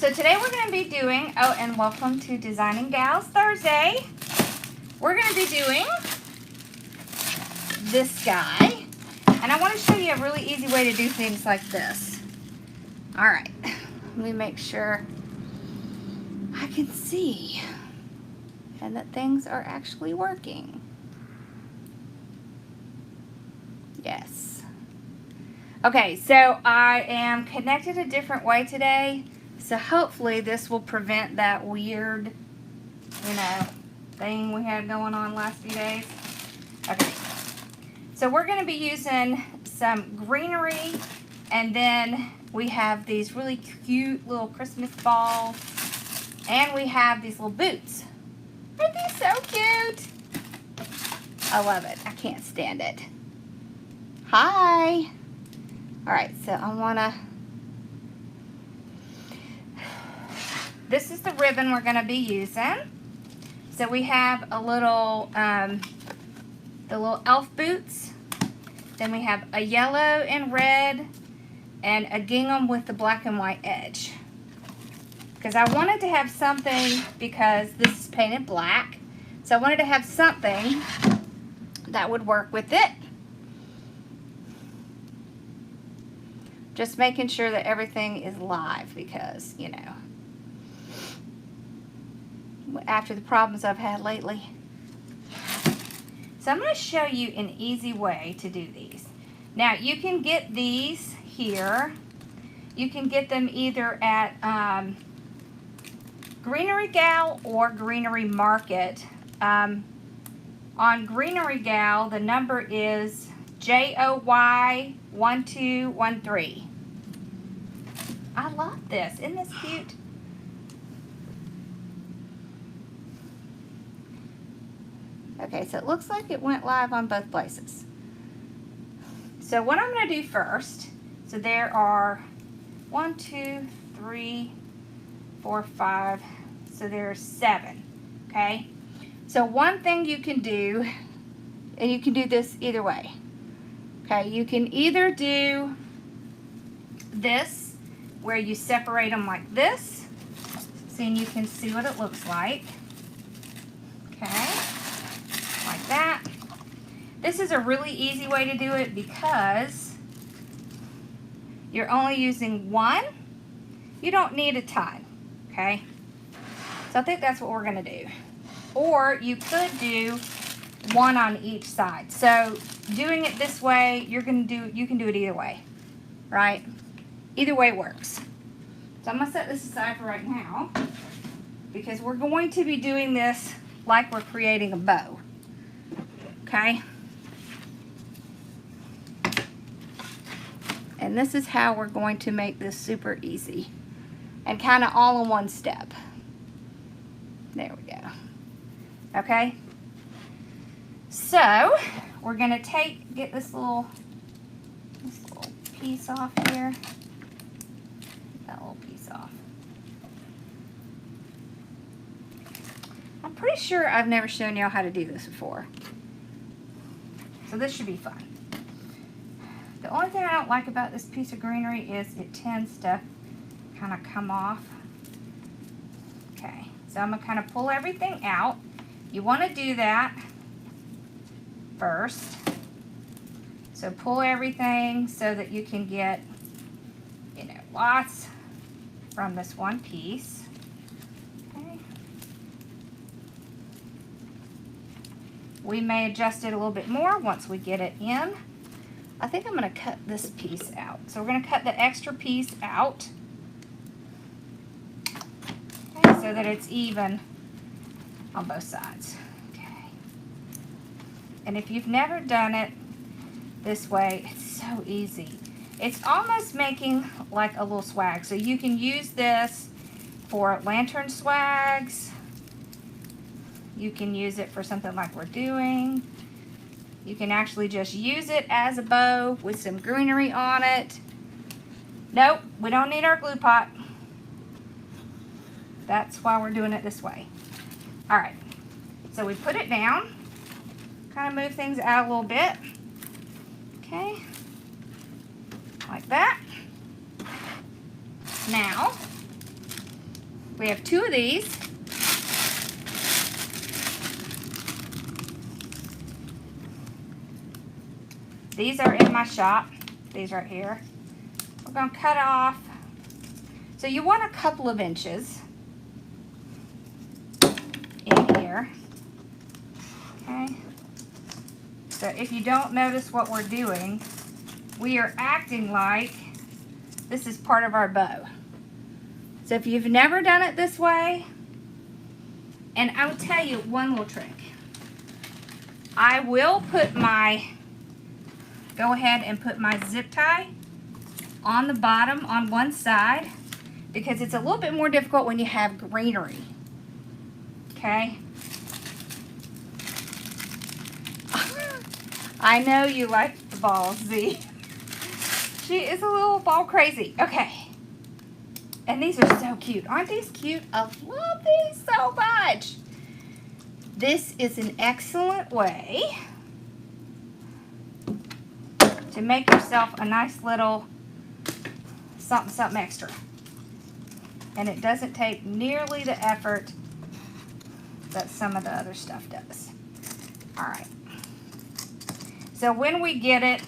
So today we're going to be doing, oh, and welcome to Designing Gals Thursday. We're going to be doing this guy. And I want to show you a really easy way to do things like this. All right, let me make sure I can see and that things are actually working. Yes. Okay, so I am connected a different way today, so hopefully this will prevent that weird, thing we had going on last few days. Okay, so we're going to be using some greenery, and then we have these really cute little Christmas balls, and we have these little boots. Aren't they so cute? I love it. I can't stand it. Hi. All right, so I want to, this is the ribbon we're going to be using. So we have a little, the little elf boots. Then we have a yellow and red and a gingham with the black and white edge. Because I wanted to have something, because this is painted black, so I wanted to have something that would work with it. Just making sure that everything is live because, after the problems I've had lately. So I'm going to show you an easy way to do these. Now, you can get these here. You can get them either at Greenery Gal or Greenery Market. On Greenery Gal, the number is JOY1213. I love this. Isn't this cute? Okay, so it looks like it went live on both places. So what I'm going to do first, so there are 1, 2, 3, 4, 5, so there's 7, okay? So one thing you can do, and you can do this either way, okay? You can either do this, where you separate them like this, so you can see what it looks like, okay? Like that. This is a really easy way to do it because you're only using one. You don't need a ton, okay? So I think that's what we're gonna do. Or you could do one on each side. So doing it this way, you can do it either way, right? Either way works. So I'm gonna set this aside for right now because we're going to be doing this like we're creating a bow, okay? And this is how we're going to make this super easy and kind of all in one step. There we go. Okay? So, we're going to get this little piece off here. Get that little piece off. I'm pretty sure I've never shown y'all how to do this before. So this should be fun. The only thing I don't like about this piece of greenery is it tends to kind of come off. Okay, so I'm going to kind of pull everything out. You want to do that first. So pull everything so that you can get, lots from this one piece. Okay. We may adjust it a little bit more once we get it in. I think I'm going to cut this piece out. So we're going to cut the extra piece out, okay, so that it's even on both sides. Okay. And if you've never done it this way, it's so easy. It's almost making like a little swag. So you can use this for lantern swags. You can use it for something like we're doing. You can actually just use it as a bow with some greenery on it. Nope, we don't need our glue pot. That's why we're doing it this way. All right, so we put it down, kind of move things out a little bit. Okay, like that. Now, We have 2 of these. These are in my shop, these right here. We're gonna cut off, so you want a couple of inches in here, okay? So if you don't notice what we're doing, we are acting like this is part of our bow. So if you've never done it this way, and I will tell you one little trick. I will put my, go ahead and put my zip tie on the bottom on one side because it's a little bit more difficult when you have greenery. Okay? I know you like the balls, Z. She is a little ball crazy. Okay. And these are so cute. Aren't these cute? I love these so much. This is an excellent way to make yourself a nice little something, something extra. And it doesn't take nearly the effort that some of the other stuff does. All right. So when we get it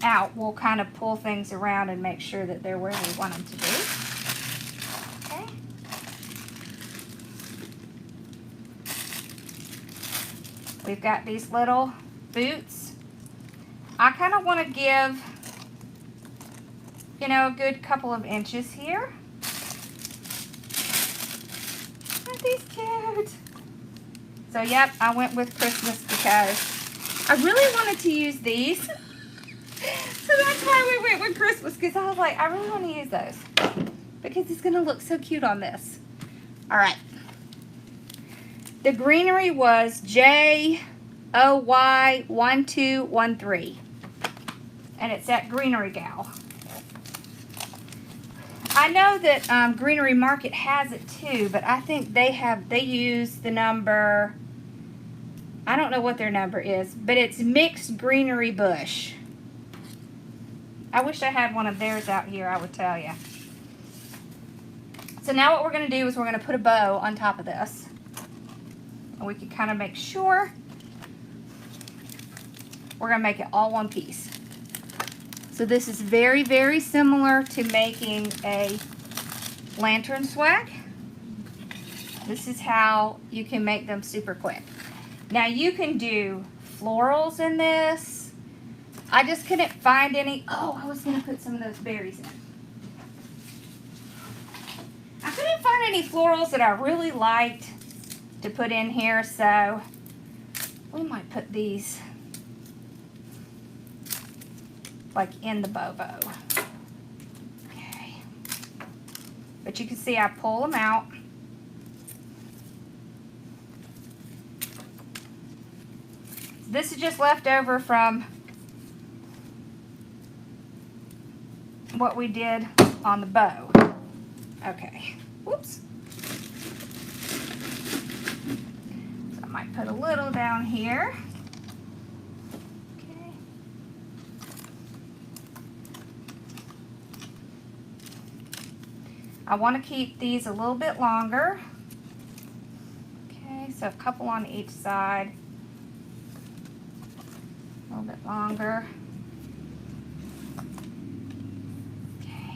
out, we'll kind of pull things around and make sure that they're where we want them to be. Okay. We've got these little boots. I kind of want to give, you know, a good couple of inches here. Aren't these cute? So, yep, I went with Christmas because I really wanted to use these. So that's why we went with Christmas, because I was like, I really want to use those because it's going to look so cute on this. All right. The greenery was JOY1213, and it's at Greenery Gal. I know that Greenery Market has it too, but I think they use the number, I don't know what their number is, but it's Mixed Greenery Bush. I wish I had one of theirs out here, I would tell you. So now what we're going to do is we're going to put a bow on top of this. And we can kind of make sure we're going to make it all one piece. So this is very, very similar to making a lantern swag. This is how you can make them super quick. Now you can do florals in this. I just couldn't find any. Oh, I was going to put some of those berries in. I couldn't find any florals that I really liked to put in here, so we might put these like in the bow. Okay. But you can see I pull them out. This is just left over from what we did on the bow. Okay. Whoops. So I might put a little down here. Okay. I want to keep these a little bit longer. Okay, so a couple on each side. A little bit longer.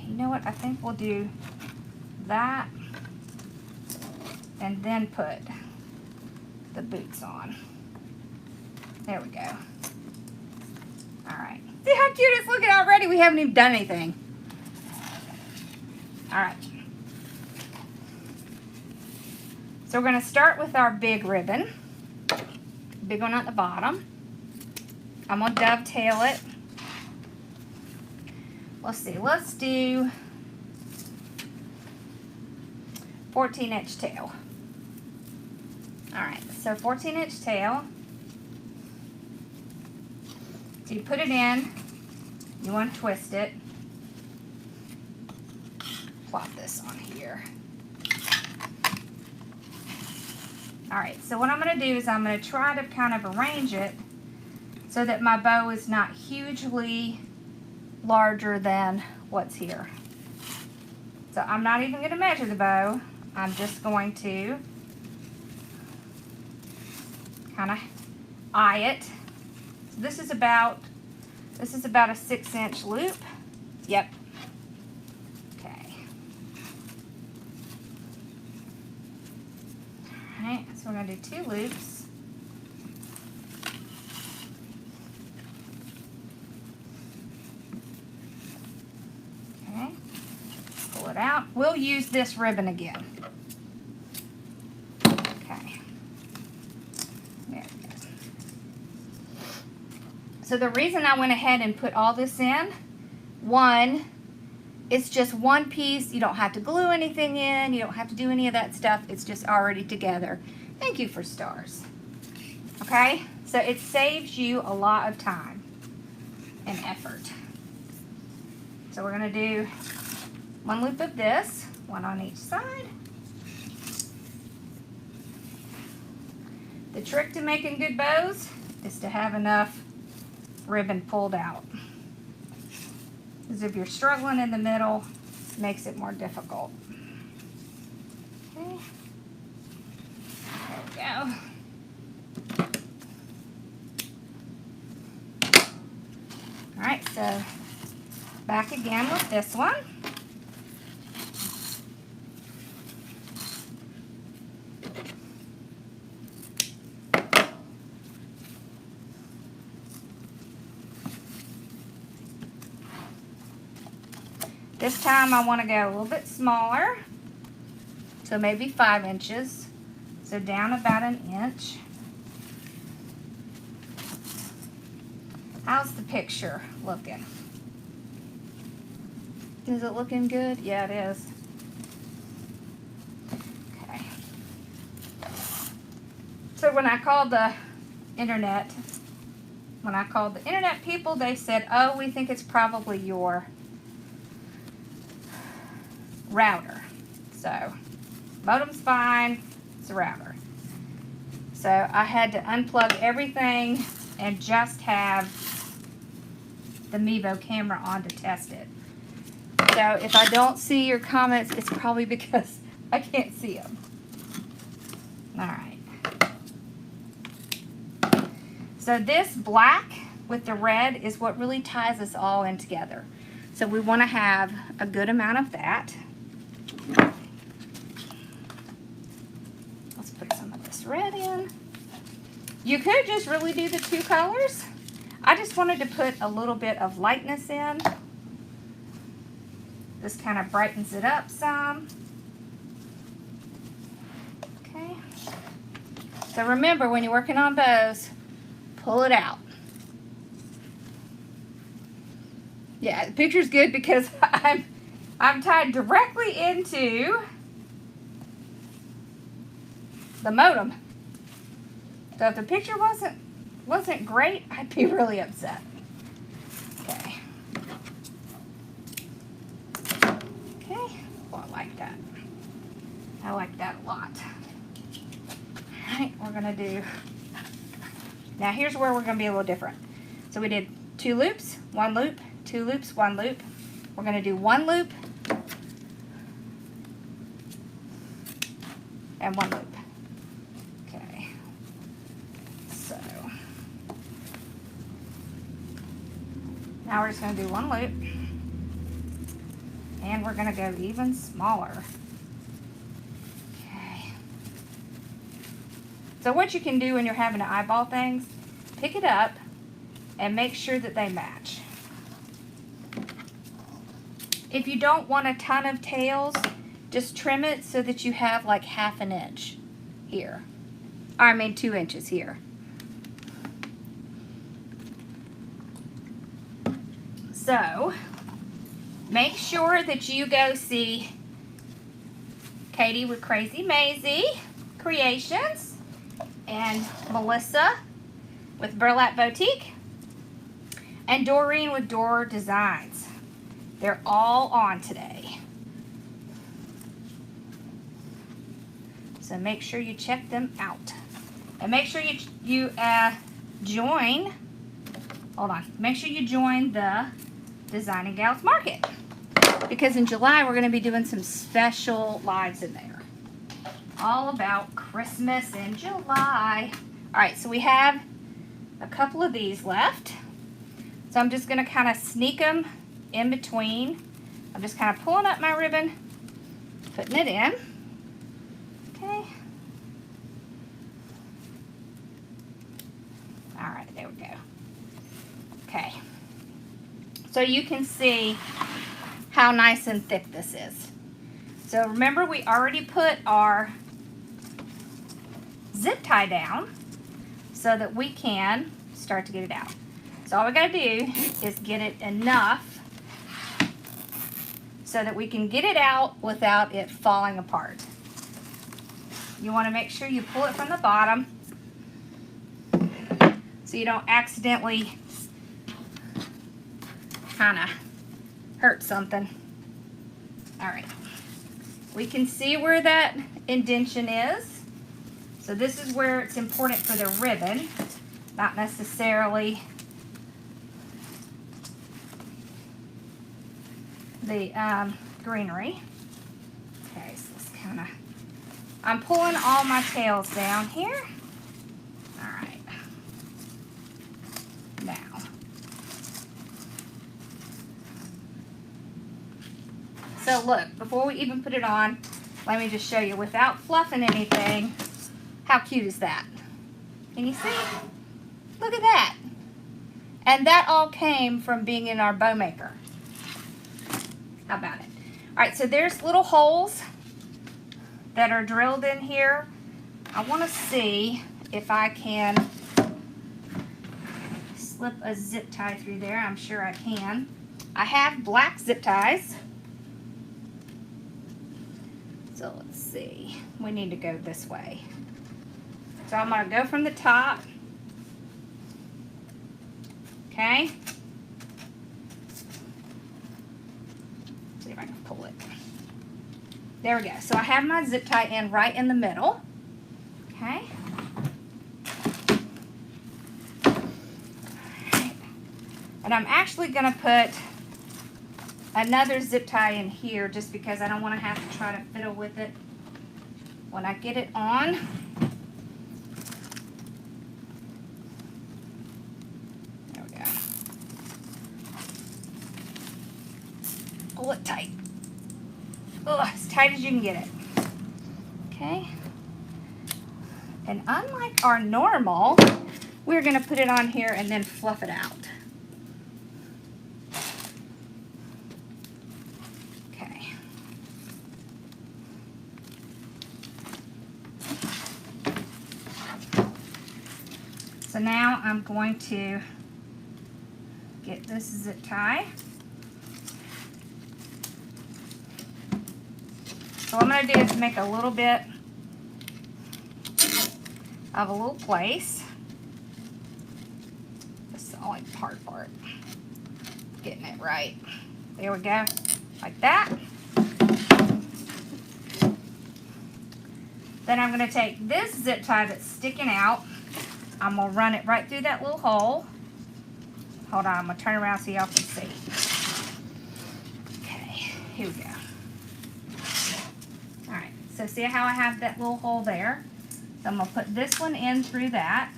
You know what? I think we'll do that and then put the boots on. There we go. All right. See how cute it's looking already? We haven't even done anything. All right. So we're going to start with our big ribbon. Big one at the bottom. I'm going to dovetail it. Let's see, let's do 14-inch tail. All right, so 14-inch tail. So you put it in, you want to twist it. Plop this on here. All right, so what I'm going to do is I'm going to try to kind of arrange it so that my bow is not hugely larger than what's here. So I'm not even going to measure the bow. I'm just going to kind of eye it. So this is about a 6-inch loop. Yep. Okay. All right, so we're going to do 2 loops. Okay. Pull it out. We'll use this ribbon again. Okay. There it goes. So the reason I went ahead and put all this in, one, it's just one piece. You don't have to glue anything in. You don't have to do any of that stuff. It's just already together. Thank you for stars. Okay? So it saves you a lot of time and effort. So we're going to do 1 loop of this, 1 on each side. The trick to making good bows is to have enough ribbon pulled out. Because if you're struggling in the middle, it makes it more difficult. Okay. There we go. Alright, so back again with this one. This time I want to go a little bit smaller, so maybe 5 inches, so down about 1 inch. How's the picture looking? Is it looking good? Yeah, it is. Okay. So when I called the internet people, they said, oh, we think it's probably your router. So modem's fine, it's a router. So I had to unplug everything and just have the Mevo camera on to test it. So if I don't see your comments, it's probably because I can't see them. Alright. So this black with the red is what really ties us all in together. So we want to have a good amount of that. Let's put some of this red in. You could just really do the 2 colors. I just wanted to put a little bit of lightness in. This kind of brightens it up some. Okay. So remember, when you're working on bows, pull it out. Yeah, the picture's good because I'm tied directly into the modem. So if the picture wasn't great, I'd be really upset. Okay. Okay. Well, I like that. I like that a lot. All right, we're gonna do. Now here's where we're gonna be a little different. So we did 2 loops, 1 loop, 2 loops, 1 loop. We're gonna do 1 loop and 1 loop. Okay. So now we're just gonna do 1 loop, and we're gonna go even smaller. Okay. So what you can do when you're having to eyeball things, pick it up and make sure that they match. If you don't want a ton of tails, just trim it so that you have like 1/2 inch here. I mean 2 inches here. So, make sure that you go see Katie with Crazy Maisie Creations and Melissa with Burlap Boutique and Doreen with Door Designs. They're all on today. So make sure you check them out. And make sure you join, hold on, make sure you join the Designing Gals Market. because in July we're going to be doing some special lives in there. All about Christmas in July. All right, so we have a couple of these left. So I'm just going to kind of sneak them in between. I'm just kind of pulling up my ribbon, putting it in. Okay. All right, there we go. Okay. So you can see how nice and thick this is. So remember, we already put our zip tie down so that we can start to get it out. So all we gotta do is get it enough so that we can get it out without it falling apart. You wanna make sure you pull it from the bottom so you don't accidentally kinda hurt something. All right, we can see where that indentation is. So this is where it's important for the ribbon, not necessarily the greenery. Okay, so it's kind of, I'm pulling all my tails down here. All right. Now, so look, before we even put it on, let me just show you without fluffing anything. How cute is that? Can you see? Look at that. And that all came from being in our bow maker. How about it? All right, so there's little holes that are drilled in here. I want to see if I can slip a zip tie through there. I'm sure I can. I have black zip ties. So let's see. We need to go this way. So I'm going to go from the top. Okay. See if I can pull it. There we go. So I have my zip tie in right in the middle. Okay. And I'm actually going to put another zip tie in here just because I don't want to have to try to fiddle with it when I get it on. There we go. Pull it tight. Ugh, as tight as you can get it. Okay. And unlike our normal, we're going to put it on here and then fluff it out. Okay. So now I'm going to get this zip tie. So what I'm going to do is make a little bit of a little place. This is all like part. Getting it right. There we go. Like that. Then I'm going to take this zip tie that's sticking out. I'm going to run it right through that little hole. Hold on, I'm going to turn around so y'all can see. Okay, here we go. Alright, so see how I have that little hole there? So I'm going to put this one in through that.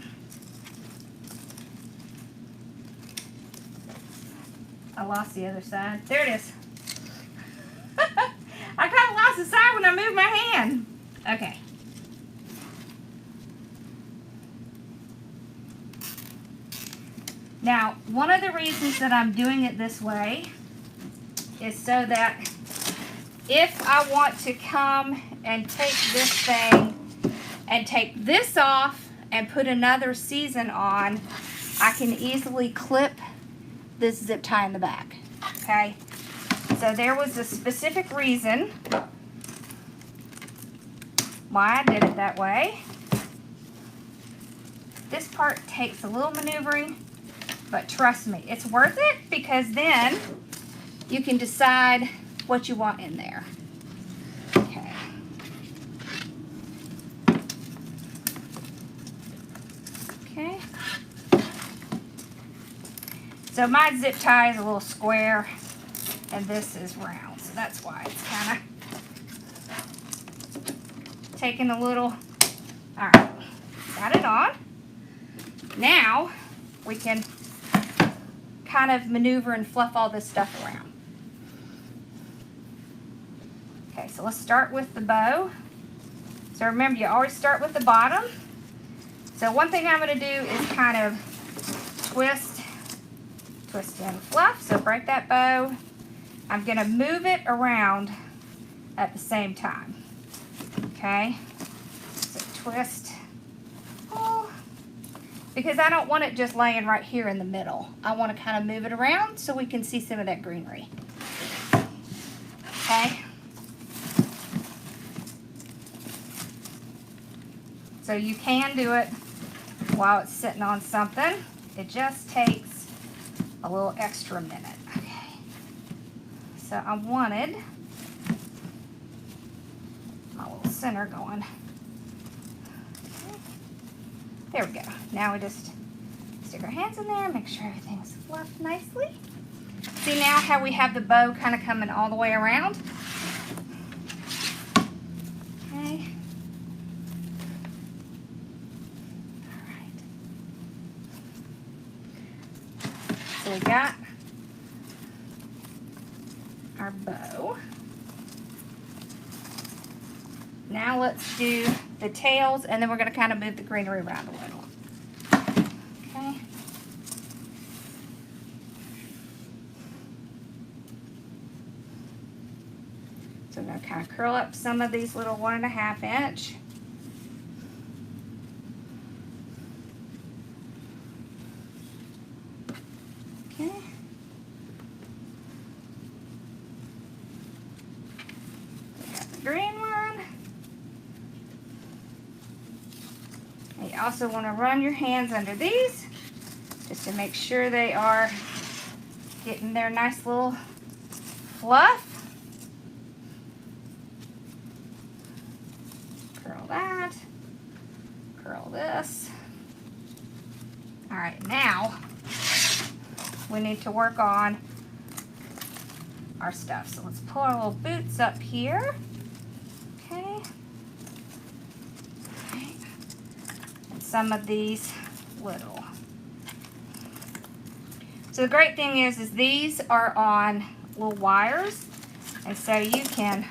I lost the other side. There it is. I kind of lost the side when I moved my hand. Okay. Now, one of the reasons that I'm doing it this way is so that if I want to come and take this thing and take this off and put another season on, I can easily clip this zip tie in the back. Okay? So there was a specific reason why I did it that way. This part takes a little maneuvering, but trust me, it's worth it because then you can decide what you want in there. Okay. Okay. So my zip tie is a little square. and this is round, so that's why it's kind of taking a little. All right, got it on. Now we can kind of maneuver and fluff all this stuff around. Okay, so let's start with the bow. So remember, you always start with the bottom. So one thing I'm going to do is kind of twist and fluff. So break that bow. I'm going to move it around at the same time. Okay, so twist, pull, because I don't want it just laying right here in the middle. I want to kind of move it around so we can see some of that greenery. Okay. So you can do it while it's sitting on something. It just takes a little extra minute. Okay. So I wanted my little center going. There we go. Now we just stick our hands in there, make sure everything's fluffed nicely. See now how we have the bow kind of coming all the way around? Okay. So we got our bow. Now let's do the tails, and then we're going to kind of move the greenery around a little. Okay. So I'm going to kind of curl up some of these little 1.5 inch. Okay. We got the green one. And you also want to run your hands under these just to make sure they are getting their nice little fluff. Curl that. Curl this. All right, now we need to work on our stuff. So let's pull our little boots up here. Okay. Right. And some of these little. So the great thing is these are on little wires, and so you can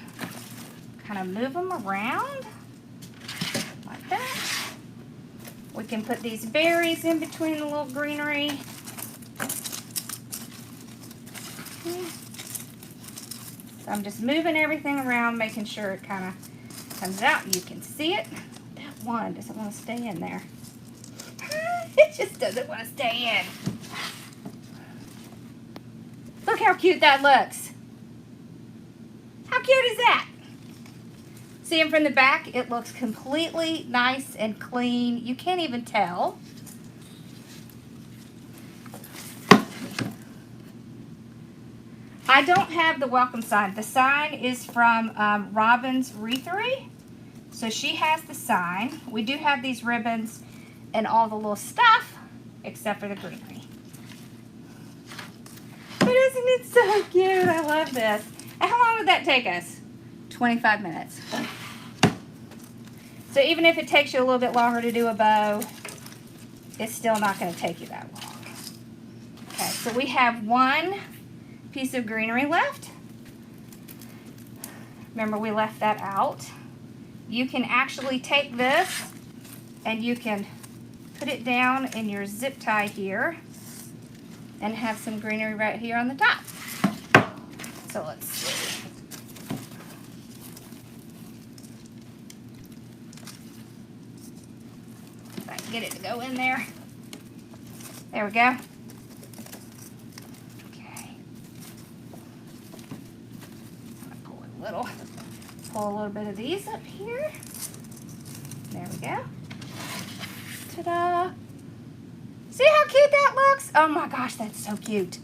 kind of move them around like that. We can put these berries in between the little greenery. So I'm just moving everything around, making sure it kind of comes out. You can see it. That one doesn't want to stay in there. It just doesn't want to stay in. Look how cute that looks. How cute is that? See him from the back? It looks completely nice and clean. You can't even tell. I don't have the welcome sign. The sign is from Robin's Wreathery. So she has the sign. We do have these ribbons and all the little stuff except for the greenery. But isn't it so cute? I love this. And how long would that take us? 25 minutes. So even if it takes you a little bit longer to do a bow, it's still not going to take you that long. Okay, so we have one piece of greenery left. Remember, we left that out. You can actually take this and you can put it down in your zip tie here and have some greenery right here on the top. So let's see. If I can get it to go in there. There we go. Pull a little bit of these up here. There we go. Ta-da! See how cute that looks? Oh my gosh, that's so cute.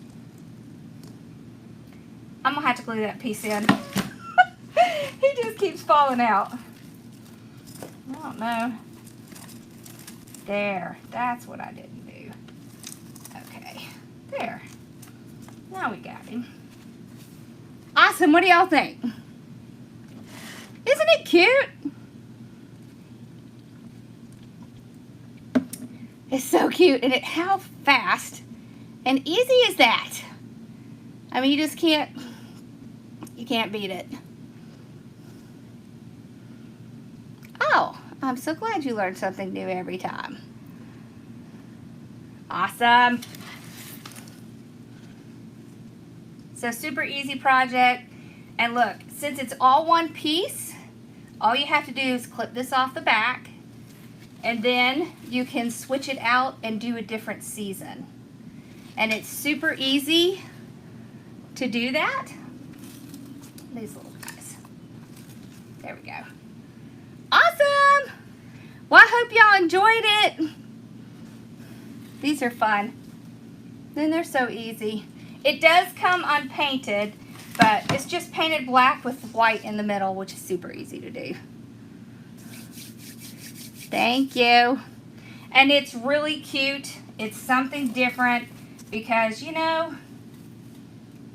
I'm gonna have to glue that piece in. He just keeps falling out. I don't know. There, that's what I didn't do. Okay, there. Now we got him. awesome. What do y'all think? Isn't it cute? It's so cute. And how fast and easy is that? I mean, you can't beat it. Oh, I'm so glad you learned something new every time. Awesome. So super easy project. And look, since it's all one piece, all you have to do is clip this off the back, and then you can switch it out and do a different season. And it's super easy to do that. These little guys. There we go. Awesome! Well, I hope y'all enjoyed it. These are fun. Then they're so easy. It does come unpainted, but it's just painted black with white in the middle, which is super easy to do. Thank you. And it's really cute. It's something different because, you know,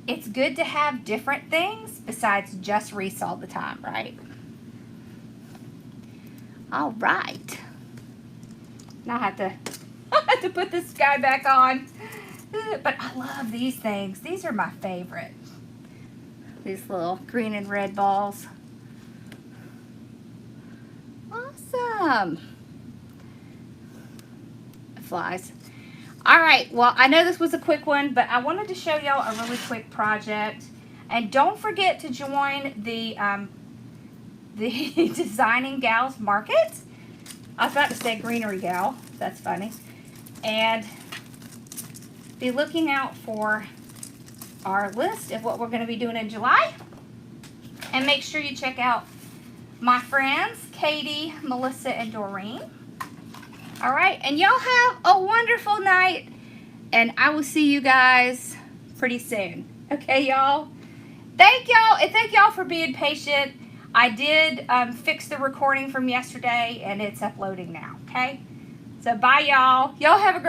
it's good to have different things besides just wreaths all the time, right? All right. Now I have to put this guy back on. But I love these things. These are my favorite. These little green and red balls. Awesome. It flies. All right. Well, I know this was a quick one, but I wanted to show y'all a really quick project. And don't forget to join the Designing Gals Market. I was about to say Greenery Gal. That's funny. And be looking out for our list of what we're going to be doing in July. And make sure you check out my friends, Katie, Melissa, and Doreen. All right. And y'all have a wonderful night. And I will see you guys pretty soon. Okay, y'all? Thank y'all. And thank y'all for being patient. I did fix the recording from yesterday, and it's uploading now. Okay? So, bye, y'all. Y'all have a great